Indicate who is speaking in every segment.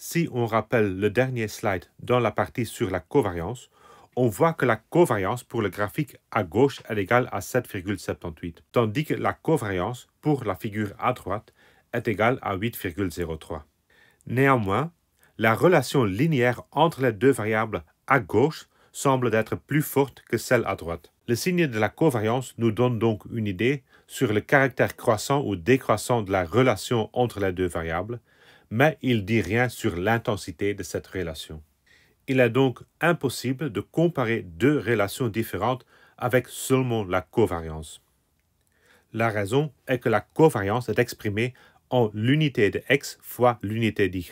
Speaker 1: Si on rappelle le dernier slide dans la partie sur la covariance, on voit que la covariance pour le graphique à gauche est égale à 7,78, tandis que la covariance pour la figure à droite est égale à 8,03. Néanmoins, la relation linéaire entre les deux variables à gauche semble être plus forte que celle à droite. Le signe de la covariance nous donne donc une idée sur le caractère croissant ou décroissant de la relation entre les deux variables, mais il ne dit rien sur l'intensité de cette relation. Il est donc impossible de comparer deux relations différentes avec seulement la covariance. La raison est que la covariance est exprimée en l'unité de x fois l'unité d'y.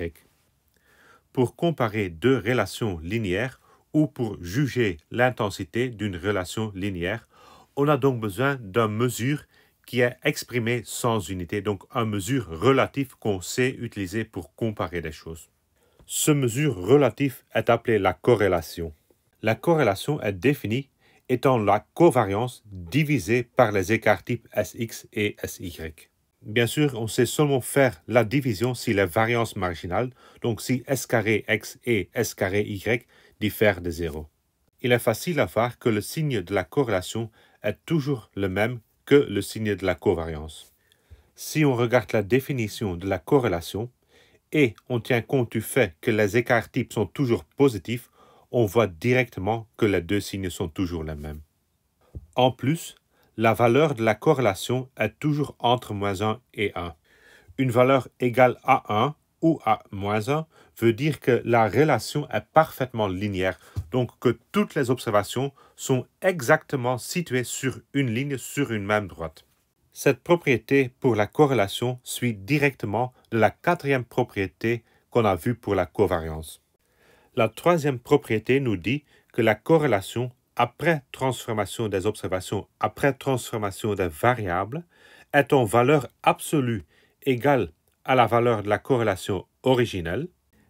Speaker 1: Pour comparer deux relations linéaires ou pour juger l'intensité d'une relation linéaire, on a donc besoin d'une mesure qui est exprimée sans unité, donc une mesure relative qu'on sait utiliser pour comparer des choses. Ce mesure relative est appelée la corrélation. La corrélation est définie étant la covariance divisée par les écarts types Sx et Sy. Bien sûr, on sait seulement faire la division si les variances marginales, donc si S carré x et S carré y diffèrent de 0. Il est facile à voir que le signe de la corrélation est toujours le même que le signe de la covariance. Si on regarde la définition de la corrélation, et on tient compte du fait que les écarts types sont toujours positifs, on voit directement que les deux signes sont toujours les mêmes. En plus, la valeur de la corrélation est toujours entre -1 et 1. Une valeur égale à 1 ou à -1 veut dire que la relation est parfaitement linéaire, donc que toutes les observations sont exactement situées sur une ligne sur une même droite. Cette propriété pour la corrélation suit directement de la quatrième propriété qu'on a vue pour la covariance. La troisième propriété nous dit que la corrélation après transformation des observations, après transformation des variables, est en valeur absolue égale à la valeur de la corrélation originelle,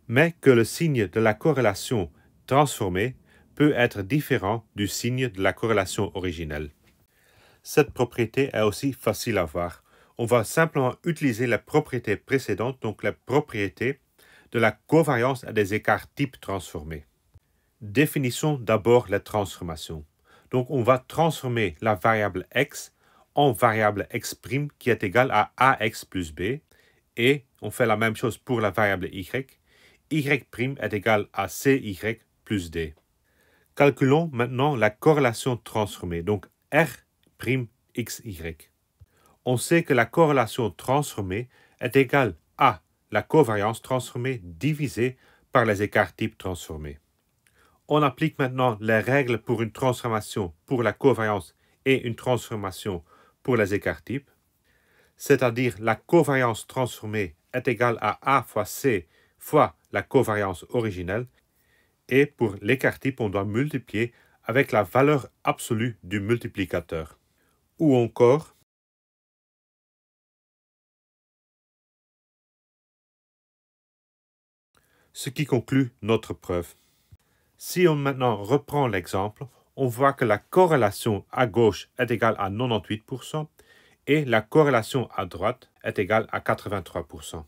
Speaker 1: mais que le signe de la corrélation transformée peut être différent du signe de la corrélation originelle. Cette propriété est aussi facile à voir. On va simplement utiliser les propriétés précédentes, donc les propriétés de la covariance à des écarts types transformés. Définissons d'abord les transformations. Donc on va transformer la variable x en variable x' qui est égale à ax plus b, et on fait la même chose pour la variable y. Y' est égal à cy plus d. Calculons maintenant la corrélation transformée, donc r' xy. On sait que la corrélation transformée est égale à la covariance transformée divisée par les écarts types transformés. On applique maintenant les règles pour une transformation pour la covariance et une transformation pour les écarts types, c'est-à-dire la covariance transformée est égale à A fois C fois la covariance originelle, et pour l'écart type, on doit multiplier avec la valeur absolue du multiplicateur. Ou encore, ce qui conclut notre preuve. Si on maintenant reprend l'exemple, on voit que la corrélation à gauche est égale à 98% et la corrélation à droite est égale à 83%.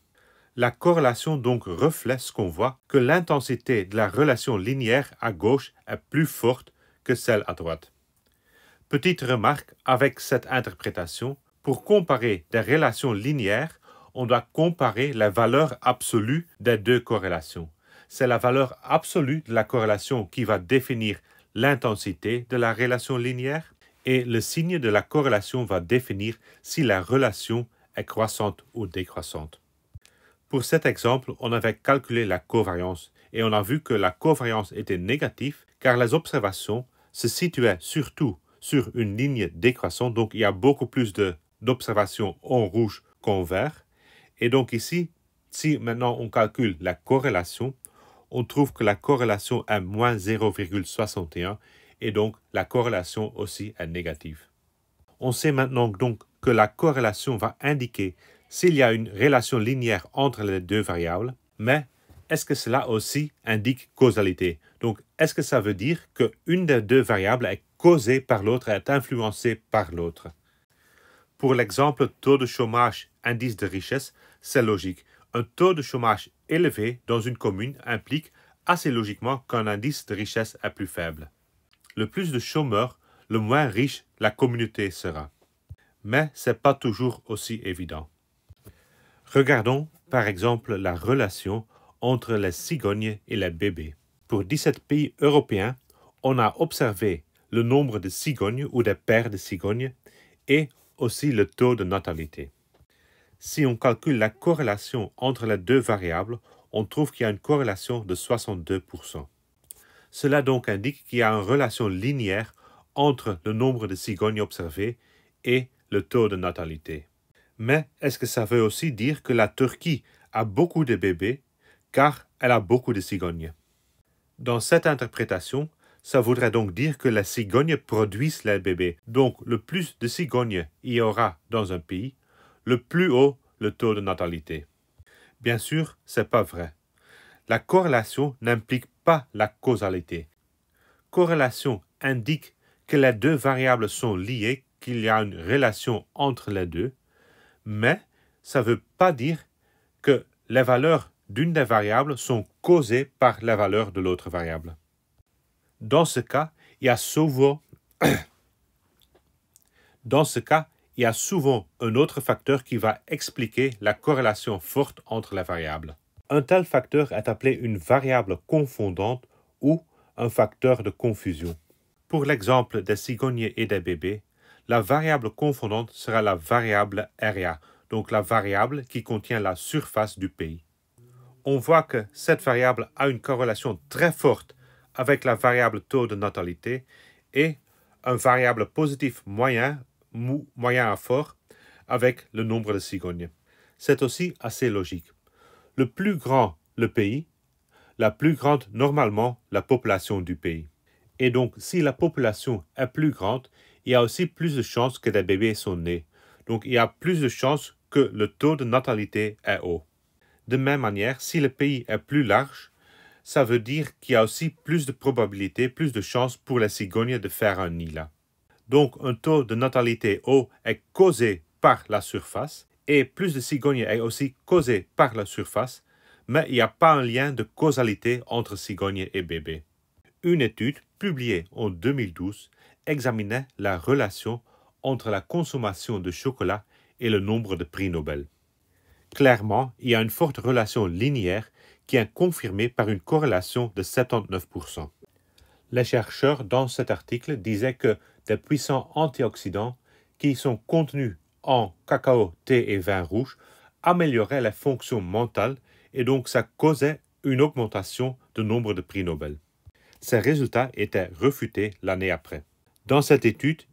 Speaker 1: La corrélation donc reflète ce qu'on voit, que l'intensité de la relation linéaire à gauche est plus forte que celle à droite. Petite remarque avec cette interprétation, pour comparer des relations linéaires, on doit comparer la valeur absolue des deux corrélations. C'est la valeur absolue de la corrélation qui va définir l'intensité de la relation linéaire et le signe de la corrélation va définir si la relation est croissante ou décroissante. Pour cet exemple, on avait calculé la covariance et on a vu que la covariance était négative car les observations se situaient surtout sur une ligne décroissante, donc il y a beaucoup plus d'observations en rouge qu'en vert. Et donc ici, si maintenant on calcule la corrélation, on trouve que la corrélation est moins 0,61 et donc la corrélation aussi est négative. On sait maintenant donc que la corrélation va indiquer s'il y a une relation linéaire entre les deux variables, mais est-ce que cela aussi indique causalité? Donc, est-ce que ça veut dire qu'une des deux variables est causée par l'autre, est influencée par l'autre? Pour l'exemple taux de chômage, indice de richesse, c'est logique. Un taux de chômage élevé dans une commune implique assez logiquement qu'un indice de richesse est plus faible. Le plus de chômeurs, le moins riche la communauté sera. Mais ce n'est pas toujours aussi évident. Regardons par exemple la relation entre les cigognes et les bébés. Pour 17 pays européens, on a observé le nombre de cigognes ou des paires de cigognes et aussi le taux de natalité. Si on calcule la corrélation entre les deux variables, on trouve qu'il y a une corrélation de 62%. Cela donc indique qu'il y a une relation linéaire entre le nombre de cigognes observées et le taux de natalité. Mais est-ce que ça veut aussi dire que la Turquie a beaucoup de bébés car elle a beaucoup de cigognes? Dans cette interprétation, ça voudrait donc dire que les cigognes produisent les bébés. Donc, le plus de cigognes il y aura dans un pays, le plus haut le taux de natalité. Bien sûr, ce n'est pas vrai. La corrélation n'implique pas la causalité. Corrélation indique que les deux variables sont liées, qu'il y a une relation entre les deux, mais ça ne veut pas dire que les valeurs d'une des variables sont causées par les valeurs de l'autre variable. Dans ce cas, il y a souvent un autre facteur qui va expliquer la corrélation forte entre les variables. Un tel facteur est appelé une variable confondante ou un facteur de confusion. Pour l'exemple des cigognes et des bébés, la variable confondante sera la variable area, donc la variable qui contient la surface du pays. On voit que cette variable a une corrélation très forte avec la variable taux de natalité et un variable positif moyen à fort avec le nombre de cigognes. C'est aussi assez logique. Le plus grand le pays, la plus grande normalement la population du pays. Et donc, si la population est plus grande, il y a aussi plus de chances que des bébés sont nés. Donc, il y a plus de chances que le taux de natalité est haut. De même manière, si le pays est plus large, ça veut dire qu'il y a aussi plus de probabilités, plus de chances pour les cigognes de faire un nid là. Donc, un taux de natalité haut est causé par la surface et plus de cigognes est aussi causé par la surface, mais il n'y a pas un lien de causalité entre cigognes et bébés. Une étude publiée en 2012 examinait la relation entre la consommation de chocolat et le nombre de prix Nobel. Clairement, il y a une forte relation linéaire qui est confirmée par une corrélation de 79%. Les chercheurs dans cet article disaient que des puissants antioxydants qui sont contenus en cacao, thé et vin rouge amélioraient les fonctions mentales et donc ça causait une augmentation du nombre de prix Nobel. Ces résultats étaient refutés l'année après. Dans cette étude,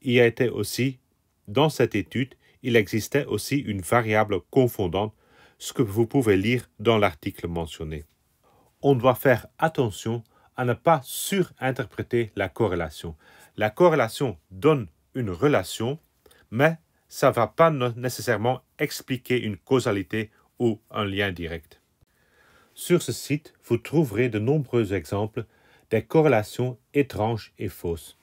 Speaker 1: il existait aussi une variable confondante, ce que vous pouvez lire dans l'article mentionné. On doit faire attention à ne pas surinterpréter la corrélation. La corrélation donne une relation, mais ça ne va pas nécessairement expliquer une causalité ou un lien direct. Sur ce site, vous trouverez de nombreux exemples des corrélations étranges et fausses.